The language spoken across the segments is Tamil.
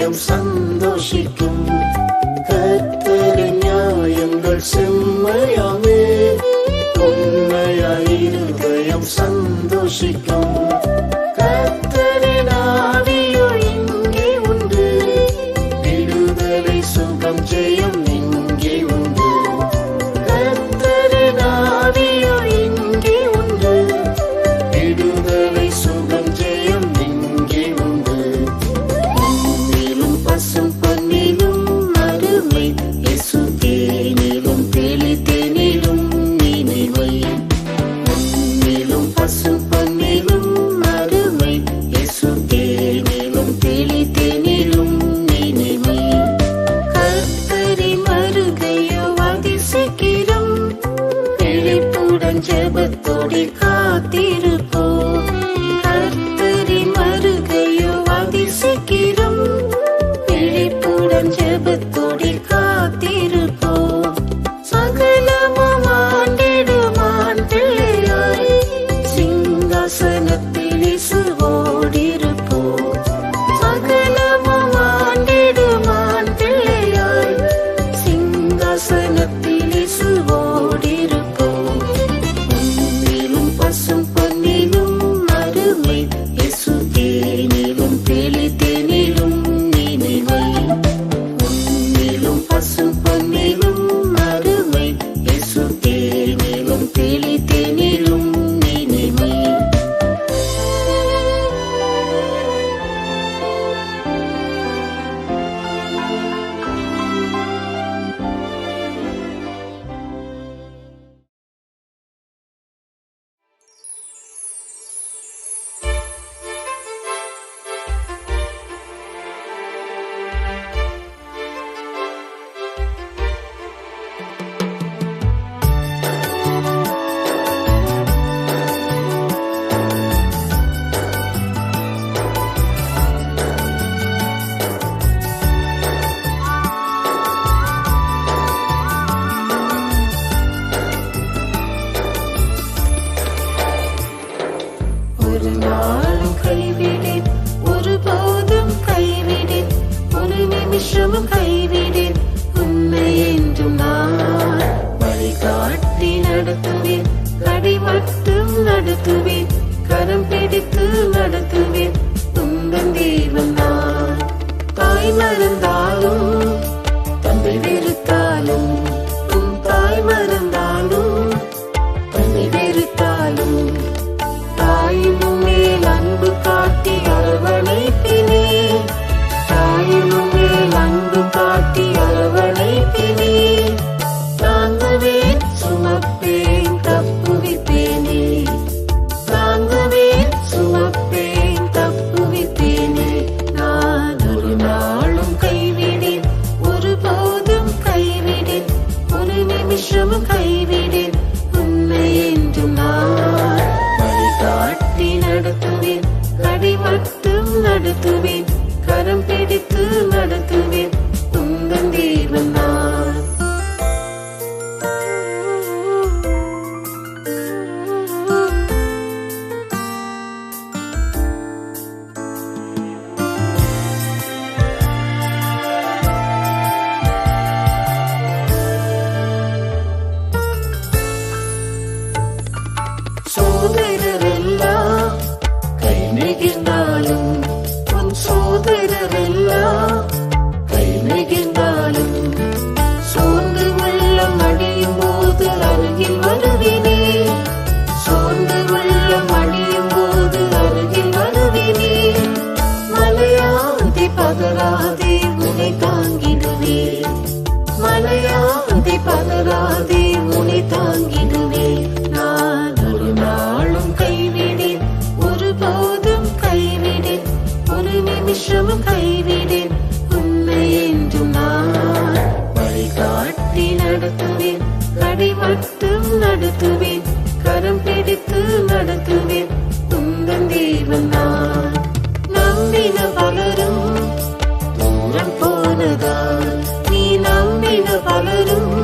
இருதயம் சந்தோஷிக்கும். கர்த்தரின் நியாயங்கள் செம்மையாமே, உண்மையாய் இருதயம் சந்தோஷிக்கும். கர்த்தரின் ஆவியோ இங்கே உண்டு, விடுதலை சுகம் ஜெயம் இங்கே உண்டு. கர்த்தரின் ஆவியோ இங்கே உண்டு, விடுதலை சுகம் ஜெயம் இங்கே உண்டு. உன்னிலும் பசும் பொன்னிலும் அருமை இயேசு, தேனிலும் தெளித்தேனிலும் நினைவை. உன்னிலும் பசும் பொன்னிலும் அருமை இயேசு, தேனிலும் தெளித்தேனிலும் நினைவை. கர்த்தரின் வருகையோ அதிசீக்கிரம், விழிப்புடன் ஜெபத்தோடு காத்திருப்போம். கர்த்தரின் வருகையோ அதிசீக்கிரம், விழிப்புடன் ஜெபத்தோடு காத்திருப்போம். சகலமும் ஆண்டிடுமான் பிள்ளையாய், சிங்காசனத்தில் இயேசுவோடிருப்போம். சகலமும் ஆண்டிடுமான் பிள்ளையாய், சிங்காசனத்தில் இயேசுவோடிருப்போம். உன்னிலும் பசும் பொன்னிலும் அருமை இயேசு, தேனிலும் தெளித்தேனிலும் நினைவை. உன்னிலும் பசும் பொன்னிலும் அருமை இயேசு, தேனிலும் தெளித்தேனிலும் நினைவை. ஒரு நாளும் கைவிடேன், ஒருபோதும் கைவிடேன், ஒரு நிமிஷமும் கைவிடேன் உன்னை என்றும் நான். வழிகாட்டி நடத்துவேன், கடி மட்டும் நடத்துவேன், கரம் பிடித்து நடத்துவேன் உந்தன் தேவன் நான். தாய் மறந்தாலும் தந்தை வெறுத்தாலும், உன் தாய் மறந்தாலும் தந்தை வெறுத்தாலும், தாயினும் மேல் அன்பு காட்டி அரவணைப்பினே, தாயினும் மேல் அன்பு காட்டி அரவணைப்பினே. தாங்குவேன் சுமப்பேன் தப்புவிப்பேனே, தாங்குவேன் சுமப்பேன் தப்புவிப்பேனே. நான் ஒரு நாளும் கைவிடேன், ஒருபோதும் கைவிடேன், ஒரு நிமிஷமும் கைவிடேன் உன்னை என்றும் நான். வழிகாட்டி நடத்துவேன், கடி மட்டும் நடத்துவேன், கரம் பிடித்து நடத்துவேன் உந்தன் தேவன் நான். சோதரரெல்லாம் கை நெகிழ்ந்தாலும், உன் சோதரரெல்லாம் கை நெகிழ்ந்தாலும், சோர்ந்து உள்ளம் அடியும் போது அருகில் வருவினே, சோர்ந்து உள்ளம் அடியும் போது அருகில் வருவினே. மலையாதி பதறாதே உன்னை தாங்கிடுவே, மலையாதி பதறாதே உன்னை தாங்கிடுவே. நான் ஒரு நாளும் கைவிடேன், ஒருபோதும் கைவிடேன், ஒரு நிமிஷமும் கைவிடேன் உன்னை என்றும் நான். வழிகாட்டி நடத்துவேன், கடி மட்டும் நடத்துவேன், கரம் பிடித்து நடத்துவேன் உந்தன் தேவன் நான். நம்பின பலரும் தூரம் போனதால், நீ நம்பின பலரும்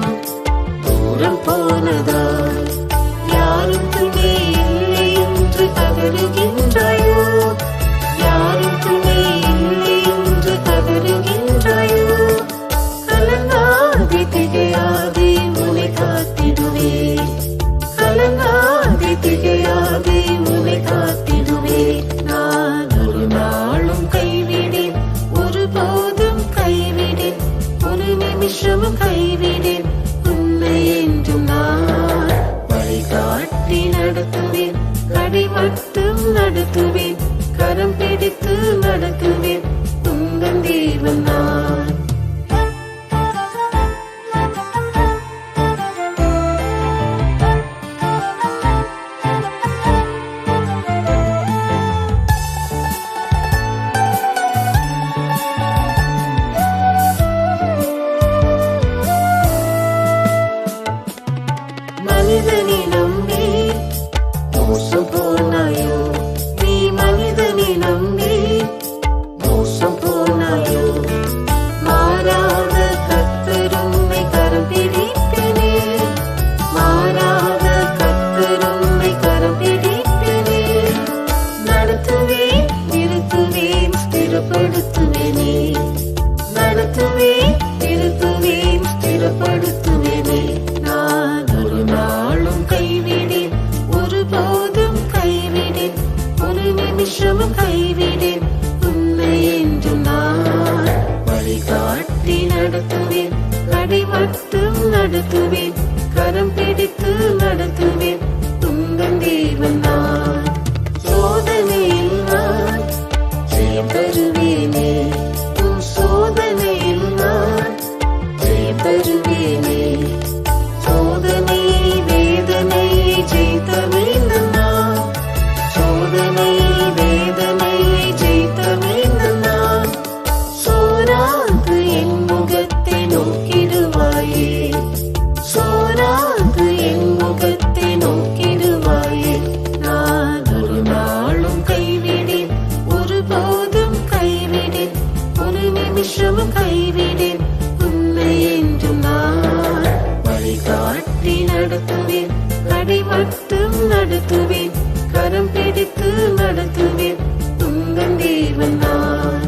தூரம் போனதால், யாரும் துணை இல்லை என்று கதறுகின்றாயோ, யாரும் துணை இல்லை என்று கதறுகின்றாயோ. நிமிஷமும் கைவிடேன் உன்னை என்றும் நான் வழிகாட்டி நடத்துவேன் கடை மட்டும் நடத்துவேன் கரம் பிடித்து நடத்துவேன் உந்தன் தேவன் நான் மனிதனை நம்பி மோசம் போனாயோ நீ மனிதனை நம்பி மோசம் போனாயோ மாறாத கர்த்தர் உம்மை கரம் பிடிப்பேனே மாறாத கர்த்தர் உம்மை கரம் பிடிப்பேனே நடத்துவேன் நிறுத்துவேன் ஸ்திரப்படுத்துவேனே நடத்துவேன் நிறுத்துவேன் ஸ்திரப்படுத்துவேனே நான் ஒரு நாளும் கைவிடேன் ஒருபோதும் கைவிடேன் ஒரு நிமிஷமும் கைவிடேன் உன்னை என்றும் நான் வழிகாட்டி நடத்துவேன் கடை மட்டும் நடத்துவேன் கரம் பிடித்து நடத்துவேன் உந்தன் தேவன் நான் சோதனையில் நான் ஜெயம் தருவேனே உன் சோதனையில் நான் ஜெயம் தருவேனே சோதனை வேதனை ஜெயித்த வேந்தன் நான் சோதனை வேதனை ஜெயித்த வேந்தன் நான் சோராது என் முகத்தை நோக்கிடுவாயே சோராது என் முகத்தை நோக்கிடுவாயே நான் ஒரு நாளும் கைவிடேன் ஒருபோதும் கைவிடேன் ஒரு நிமிஷமும் கைவிடேன் உன்னை என்றும் நான் வழிகாட்டி நடத்துவேன் கடை மட்டும் நடத்துவேன் கரம் பிடித்து நடத்துவேன் உந்தன் தேவன் நான்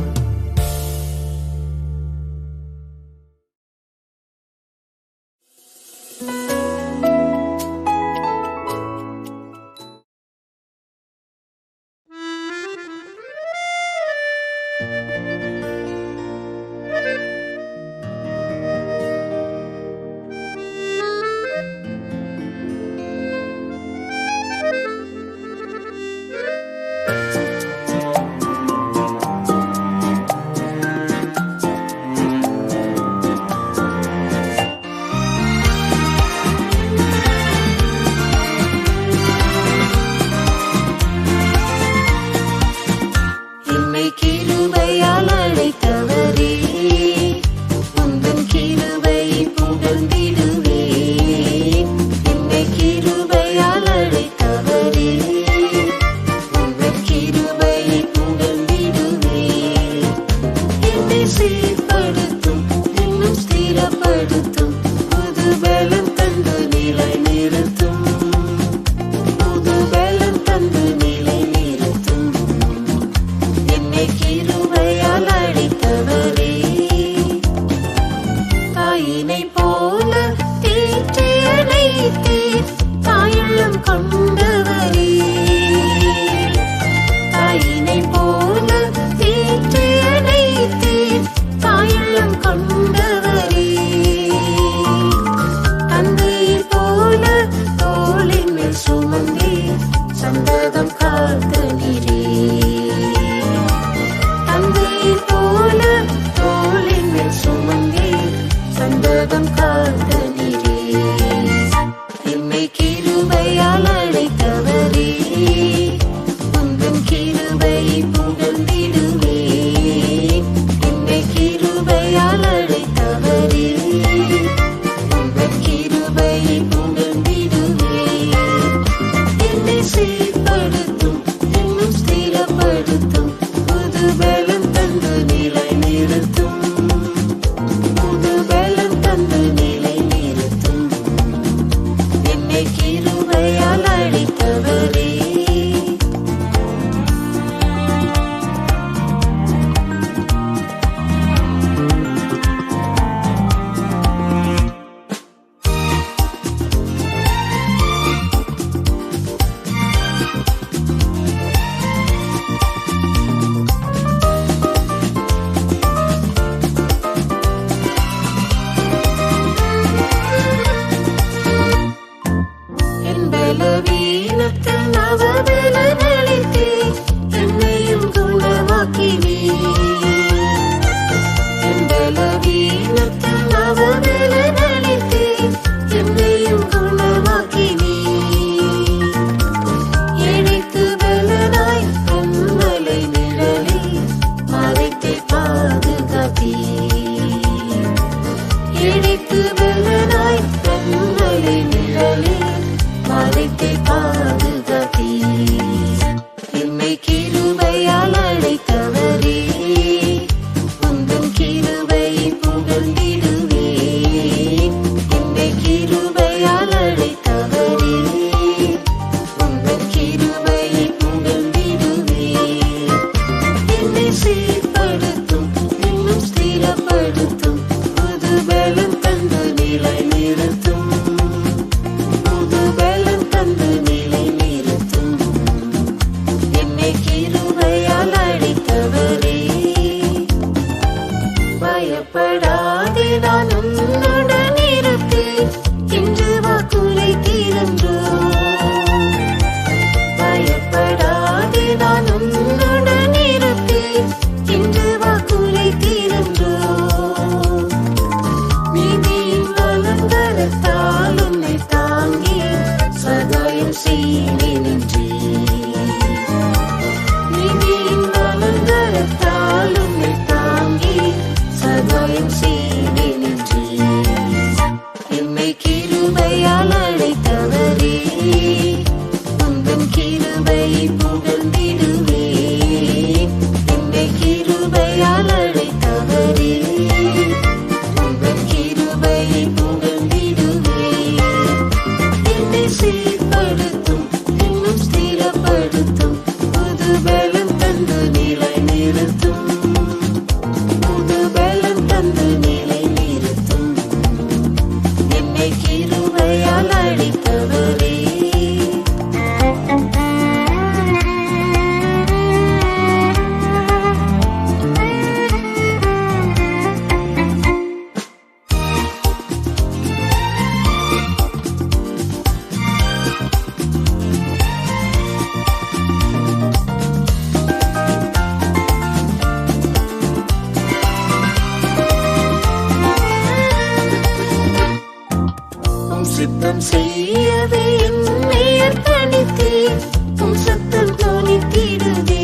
சித்தம் செய்யவே என்னை அர்ப்பணித்தேன். உம் சத்தம் தோனித்திடுவே.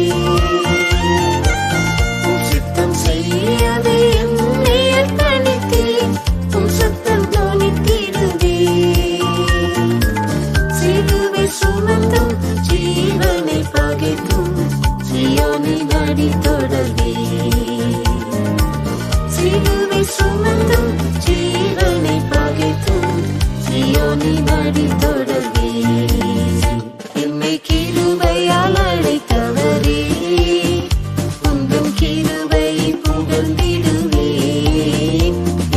உம் சித்தம் செய்யவே என்னை அர்ப்பணித்தேன். உம் சத்தம் தோனித்திடுவே. சிலுவை சுமந்தும் ஜீவனை பகைத்தும் சீயோனின் அடி தொடர்வே. சிலுவை சுமந்தும் ஜீவனை பகைத்தும் சீயோனின் அடி தொடர்வே. என்னை கிருபையால் அழைத்தவரே, உந்தம் கிருபை புகழ்ந்திடுவேன்.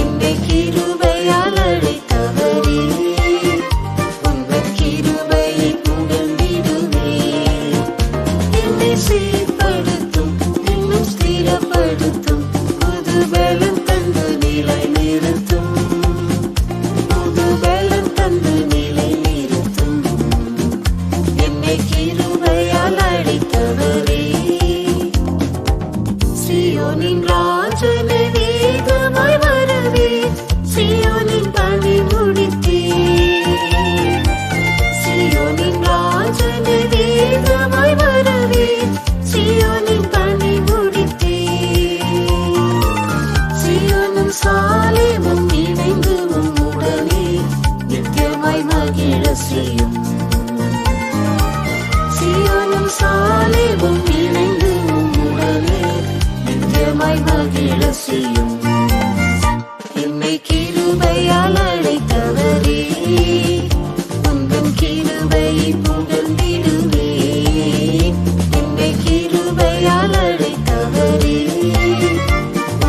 என்னை கிருபையால் அழைத்தவரே, உந்தம் கிருபை புகழ்ந்திடுவேன். என்னை சீர்படுத்தும் இன்னும் ஸ்திரப்படுத்தும் புது பலம் தந்து நிலை நிறுத்தும். புது பலம் தந்து நிலை நிறுத்தும். என்னை கிருபையால் அழைத்தவரே. சீயோனின் ராஜனை வேகமாய் வரவே. சீயோனின் பணி முடித்தேன். சீயோனின் ராஜனை வேகமாய் வரவே. சீயோனின் பணி முடித்தேன். சீயோனும் சாலேமும் இணைந்து உம்முடனே நித்தியமாய் மகிழ செய்யும். சீயோனும் சாலேமும் இணைந்து உம்முடனே நித்தியமாய் மகிழ செய்யும். என்னை கிருபையால் அழைத்தவரே, உந்தம் கிருபை புகழ்ந்திடுவேன். என்னை கிருபையால் அழைத்தவரே,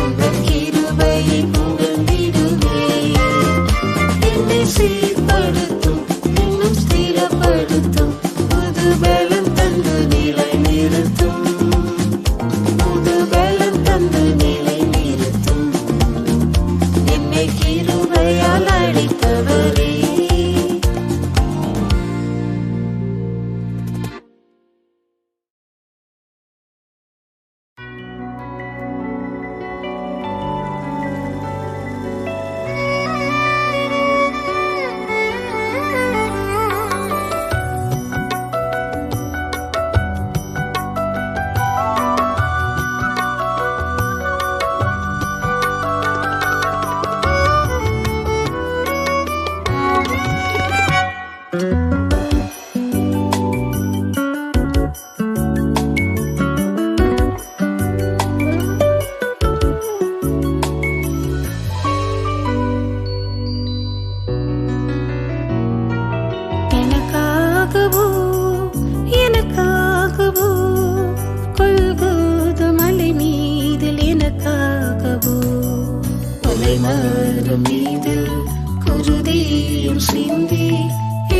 உந்தம் கிருபை புகழ்ந்திடுவேன். என்னை சீர்படுத்தும் இன்னும் ஸ்திரப்படுத்தும் புது பலம் தந்து நிலை நிறுத்தும். புது பலம் தந்து நிலை நிறுத்தும். என்னை கிருபையால் அழைத்தவரே. எனக்காகவோ எனக்காகவோ கொல்கோத மலை மீதில் எனக்காகவோ மலைமரம் மீதில் குருதியும் சிந்தி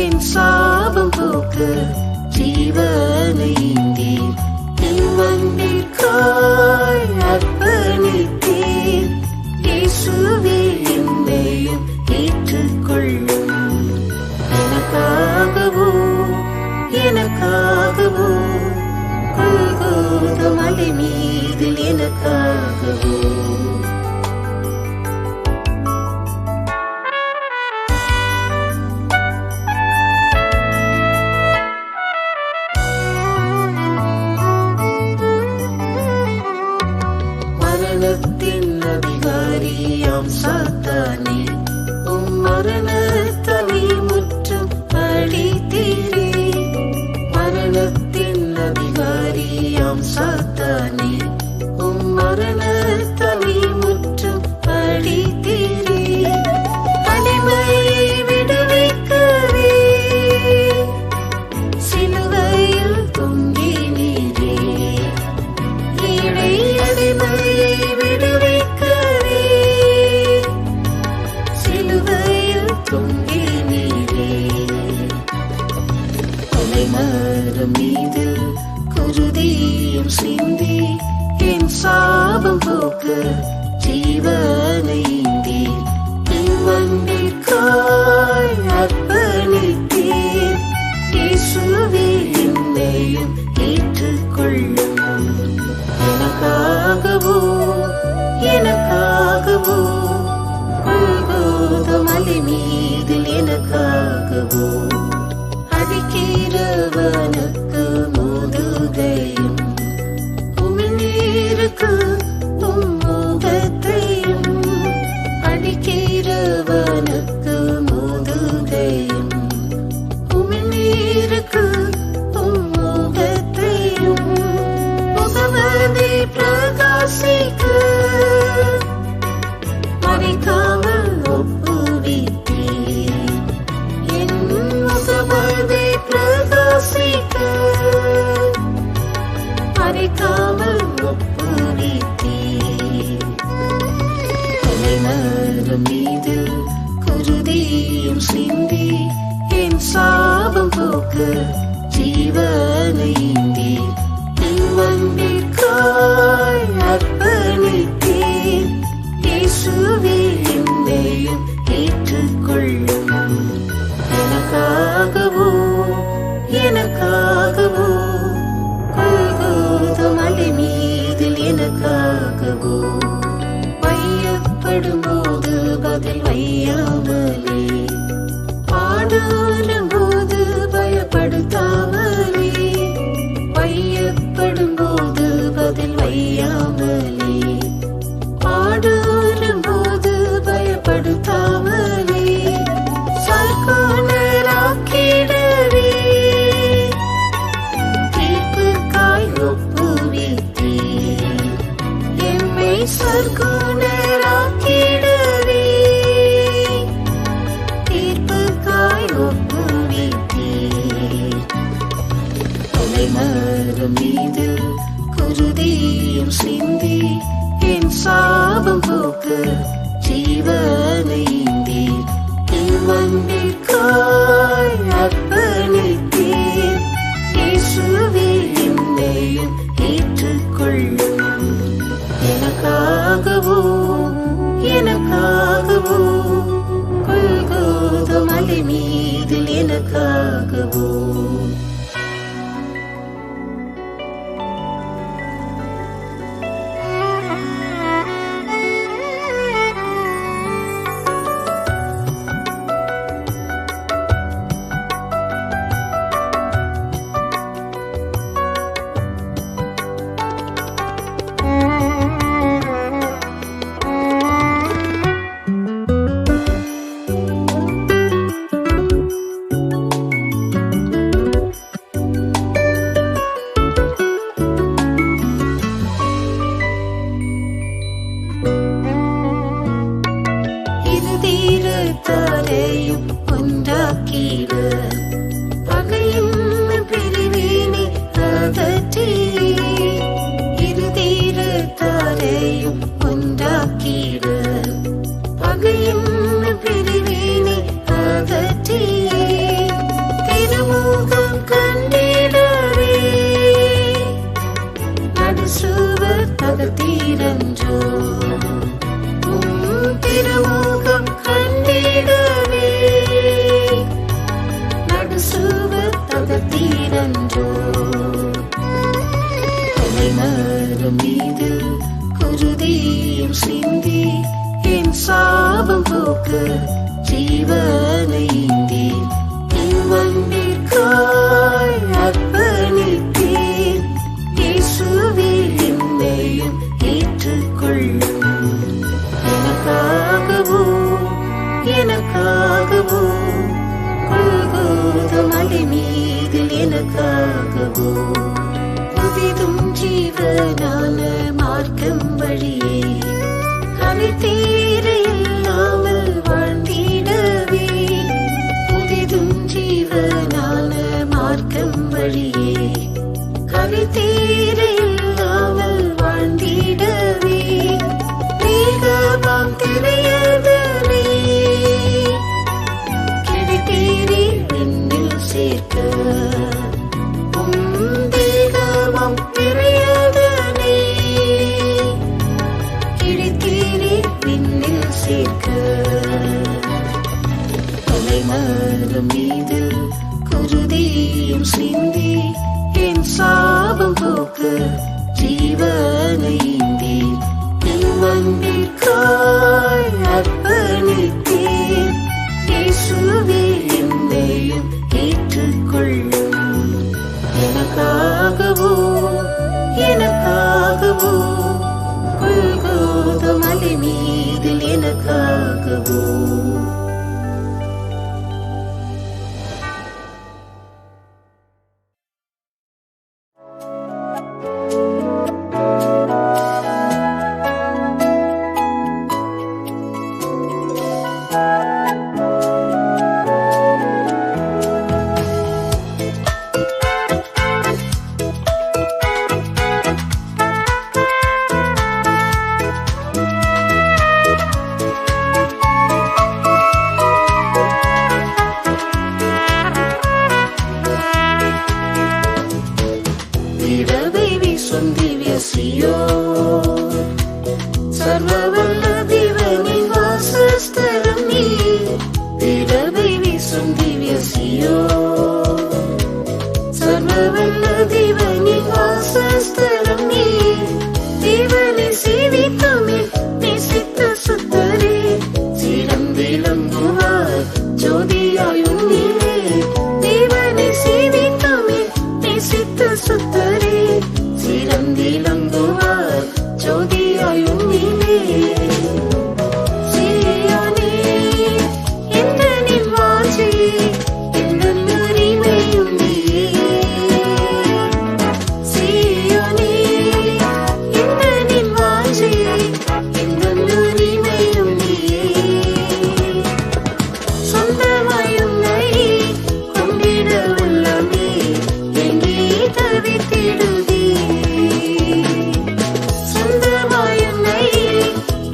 என் சாபம் போக்க ஜீவனை ஈந்தி என் அன்பிற்காய் அர்ப்பணித்தேன். இயேசுவே என்னையும் ஏற்றுக்கொள்ளும். எனக்காகவோ எனக்காகவோ கொல்கோத மலை மீதில் எனக்காகவோ. மரணத்தின் அதிகாரியாம் சாத்தானே, உம் மரணத்தை முற்றும் அழித்தீரே. மரணத்தின் அதிகாரியாம் சாத்தானே, உம் மரணத்தை முற்றும் அழித்தீரே. அடிமையை விடுவிக்கவே சிலுவையில் தொங்கினீரே. ஏழை அடிமையை விடுவிக்கவே சிலுவையில் தொங்கினீரே. கொலைமரம் மீது குருதியும் சிந்தி என் சாபம் போக்க ஜீவனை ஈந்தி என் அன்பிற்காய் அர்ப்பணித்தேன். இயேசுவே என்னையும் ஏற்றுக்கொள்ளும். எனக்காகவோ எனக்காகவோ கொல்கோத மலை மீதில் எனக்காக மரம் மீது குருதியும் சிந்தி என் சாபம் போக்க ஜீவனை ஈந்தீர். இவ்வன்பிற்காய் அர்ப்பணித்தேன். இயேசுவே என்னையும் ஏற்றுக்கொள்ளும். எனக்காகவோ எனக்காகவோ கொல்கோதா மலை மீதில் எனக்காகவோ வையப்படும் போது பதில் வையாமலே, பாடுறும் போது பயப்படுத்தாமலே, வையப்படும் போது பதில் வையாமலே, பாடுறும் போது பயப்படுத்தாமலே, சர்க்குணராக்கிடவே தீர்ப்புக்காய் ஒப்புவித்தீர். எம்மை சர்க்குணராக்கிடவே தீர்ப்புக்காய் ஒப்புவித்தீர். மரம் மீது குருதியும் சிந்தி என் சாபம் போக்க ஜீவனை ஈந்தீர். இவ்வன்பிற்காய் அர்ப்பணித்தேன். இயேசுவே என்னையும் ஏற்றுக்கொள்ளும். எனக்காகவோ எனக்காகவோ கொல்கோதா மலை மீதில் எனக்காகவோ தீரத்தாரையும் ஒன்றாக்கிட பகையும் பிரிவினை அகற்றி, இருதீரத்தாரையும் ஒன்றாக்கிட பகையும் பிரிவினை அகற்றி, திருமுகம் கண்டிடவே நடுசுவர் தகத்தீரன்றோ. திருமுகம் கண்டிடவே நடுசுவர் தகத்தீரன்றோ. மரம் மீது குருதியும் சிந்தி என் சாபம் போக்க ஜீவனை ஈந்தீர். இவ்வன்பிற்காய் அர்ப்பணித்தேன். இயேசுவே என்னையும் ஏற்றுக்கொள்ளும். எனக்காகவோ எனக்காகவோ கொல்கோதா மலை மீதில் எனக்காகவோ புதிதும் ஜீவனான மார்க்கம் வழியே கரை தீர இல்லாமல் வாழ்ந்திடவே, புதிதும் ஜீவனான மார்க்கம் வழியே கரை தீர இல்லாமல் வாழ்ந்திடவே, மேகமாம் திரையதனை கிடைத்தீரே விண்ணில் சேர்க்க. தேகமாம் திரையதனை கிடைத்தீரே விண்ணில் சேர்க்க. மரம் மீது குருதியும் சிந்தி என் சாபம் போக்க ஜீவனை ஈந்தீர். இவ்வன்பிற்காய் அர்ப்பணித்தேன். இயேசுவே என்னையும் ஏற்றுக்கொள்ளும். எனக்காகவோ எனக்காகவோ கொல்கோதா மலை மீதில் எனக்காகவோ உன்னிலே. சீயோனே, எந்தனின் வாஞ்சை, எந்தன் உரிமையும் நீயே. சீயோனே, எந்தனின் வாஞ்சை, எந்தன் உரிமையும் நீயே. சொந்தமாய் உன்னை கொண்டிட உள்ளமே எங்கே தவித்திடுதே. சொந்தமாய் உன்னை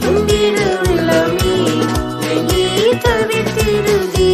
கொண்டிட உள்ளமே எங்கே தவித்திடுதே.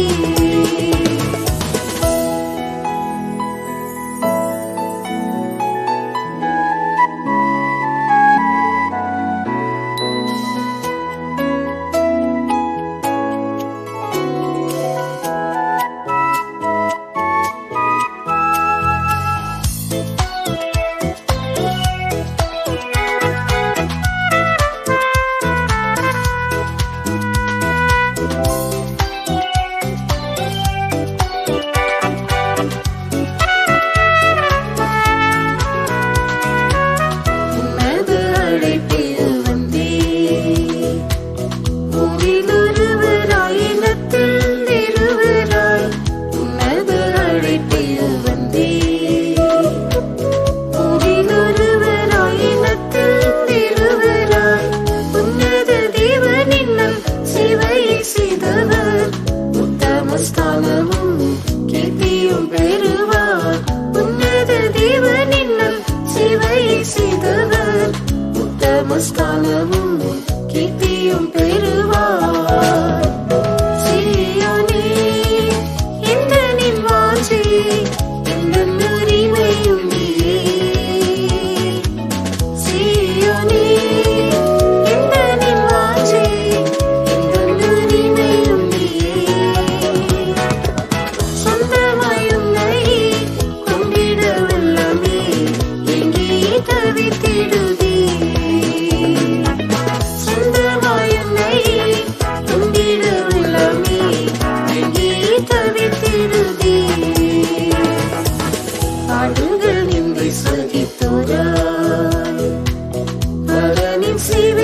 உனது அழைப்பில் வந்தேன். ஊரில் ஒருவராய், இனத்தில் இருவராய். உனது அழைப்பில் வந்தேன். ஊரில் ஒருவராய், இனத்தில் இருவராய். உன்னத தேவனின் நல் சேவையை செய்தவர் உத்தம ஸ்தானமும் கீர்த்தியும் பெறுவார். உன்னத தேவனின் நல் சேவையை செய்தவர் உத்தம ஸ்தானமும் கீர்த்தியும் பெறுவார். சீயோனே, எந்தனின் வாஞ்சை, எந்தன் உரிமையும் நீயே. சீயோனே, எந்தனின் வாஞ்சை, எந்தன் உரிமையும் நீயே. சொந்தமாய் உன்னை கொண்டிட உள்ளமே எங்கே தவித்திடுதே. சொந்தமாய் உன்னை கொண்டிட உள்ளமே எங்கே தவித்திடுதே. ஆண்டுகள் நிந்தை சகித்தோராய், பலனின் சேவை